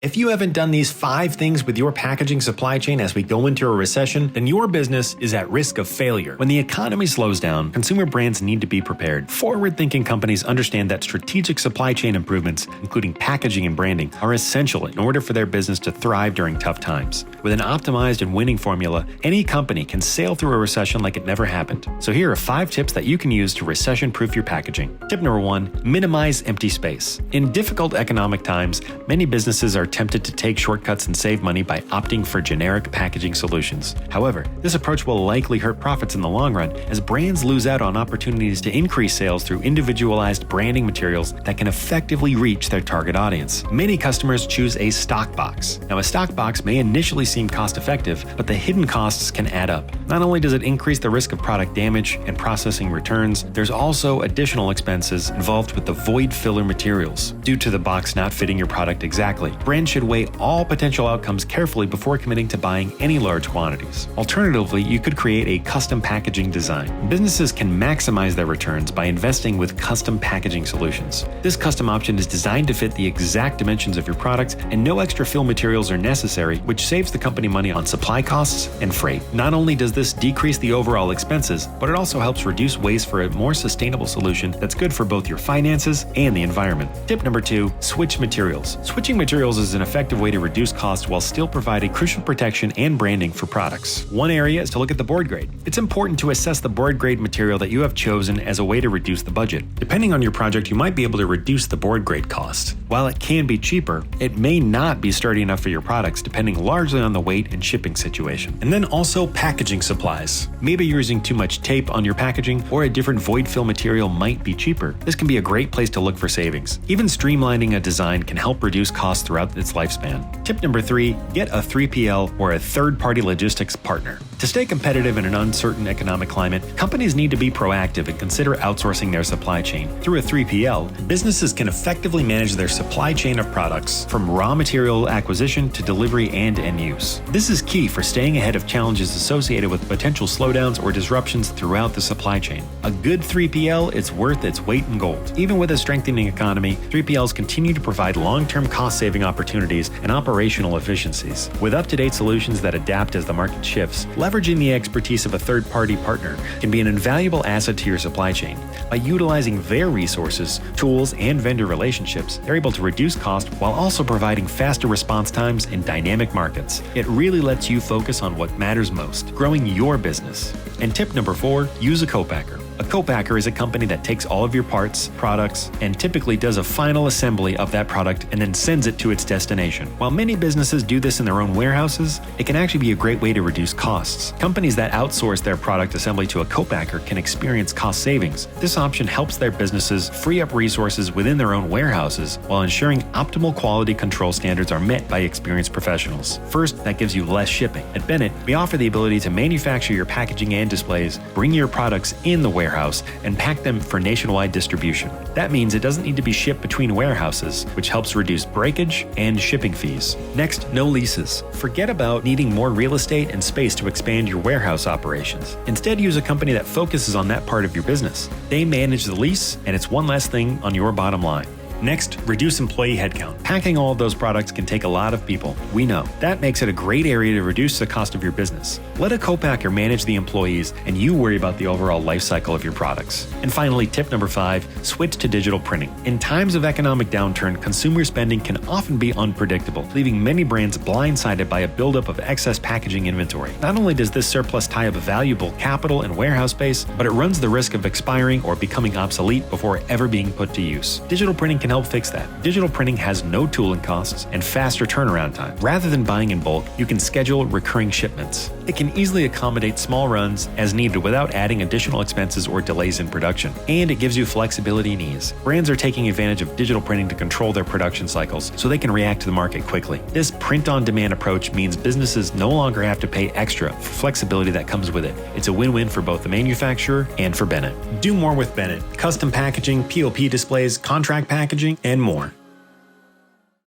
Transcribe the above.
If you haven't done these 5 things with your packaging supply chain as we go into a recession, then your business is at risk of failure. When the economy slows down, consumer brands need to be prepared. Forward-thinking companies understand that strategic supply chain improvements, including packaging and branding, are essential in order for their business to thrive during tough times. With an optimized and winning formula, any company can sail through a recession like it never happened. So here are 5 tips that you can use to recession-proof your packaging. Tip number 1, minimize empty space. In difficult economic times, many businesses are tempted to take shortcuts and save money by opting for generic packaging solutions. However, this approach will likely hurt profits in the long run as brands lose out on opportunities to increase sales through individualized branding materials that can effectively reach their target audience. Many customers choose a stock box. Now, a stock box may initially seem cost-effective, but the hidden costs can add up. Not only does it increase the risk of product damage and processing returns, there's also additional expenses involved with the void filler materials. Due to the box not fitting your product exactly, brands should weigh all potential outcomes carefully before committing to buying any large quantities. Alternatively, you could create a custom packaging design. Businesses can maximize their returns by investing with custom packaging solutions. This custom option is designed to fit the exact dimensions of your product, and no extra fill materials are necessary, which saves the company money on supply costs and freight. Not only does this decrease the overall expenses, but it also helps reduce waste for a more sustainable solution that's good for both your finances and the environment. Tip number 2, switch materials. Switching materials is an effective way to reduce costs while still providing crucial protection and branding for products. One area is to look at the board grade. It's important to assess the board grade material that you have chosen as a way to reduce the budget. Depending on your project, you might be able to reduce the board grade cost. While it can be cheaper, it may not be sturdy enough for your products, depending largely on the weight and shipping situation. And then also packaging supplies. Maybe you're using too much tape on your packaging, or a different void fill material might be cheaper. This can be a great place to look for savings. Even streamlining a design can help reduce costs throughout its lifespan. Tip number 3, get a 3PL or a third-party logistics partner. To stay competitive in an uncertain economic climate, companies need to be proactive and consider outsourcing their supply chain. Through a 3PL, businesses can effectively manage their supply chain of products, from raw material acquisition to delivery and end use. This is key for staying ahead of challenges associated with potential slowdowns or disruptions throughout the supply chain. A good 3PL is worth its weight in gold. Even with a strengthening economy, 3PLs continue to provide long-term cost-saving opportunities and operational efficiencies. With up-to-date solutions that adapt as the market shifts, leveraging the expertise of a third-party partner can be an invaluable asset to your supply chain. By utilizing their resources, tools, and vendor relationships, they're able to reduce cost while also providing faster response times in dynamic markets. It really lets you focus on what matters most, growing your business. And tip number 4, use a co-packer. A co-packer is a company that takes all of your parts, products, and typically does a final assembly of that product and then sends it to its destination. While many businesses do this in their own warehouses, it can actually be a great way to reduce costs. Companies that outsource their product assembly to a co-packer can experience cost savings. This option helps their businesses free up resources within their own warehouses while ensuring optimal quality control standards are met by experienced professionals. First, that gives you less shipping. At Bennett, we offer the ability to manufacture your packaging and displays, bring your products in the warehouse, and pack them for nationwide distribution. That means it doesn't need to be shipped between warehouses, which helps reduce breakage and shipping fees. Next, no leases. Forget about needing more real estate and space to expand your warehouse operations. Instead, use a company that focuses on that part of your business. They manage the lease, and it's one less thing on your bottom line. Next, reduce employee headcount. Packing all of those products can take a lot of people. We know. That makes it a great area to reduce the cost of your business. Let a co-packer manage the employees, and you worry about the overall life cycle of your products. And finally, tip number 5, switch to digital printing. In times of economic downturn, consumer spending can often be unpredictable, leaving many brands blindsided by a buildup of excess packaging inventory. Not only does this surplus tie up valuable capital and warehouse space, but it runs the risk of expiring or becoming obsolete before ever being put to use. Digital printing can help fix that. Digital printing has no tooling costs and faster turnaround time. Rather than buying in bulk, you can schedule recurring shipments. It can easily accommodate small runs as needed without adding additional expenses or delays in production. And it gives you flexibility and ease. Brands are taking advantage of digital printing to control their production cycles so they can react to the market quickly. This print-on-demand approach means businesses no longer have to pay extra for flexibility that comes with it. It's a win-win for both the manufacturer and for Bennett. Do more with Bennett. Custom packaging, POP displays, contract packaging, and more.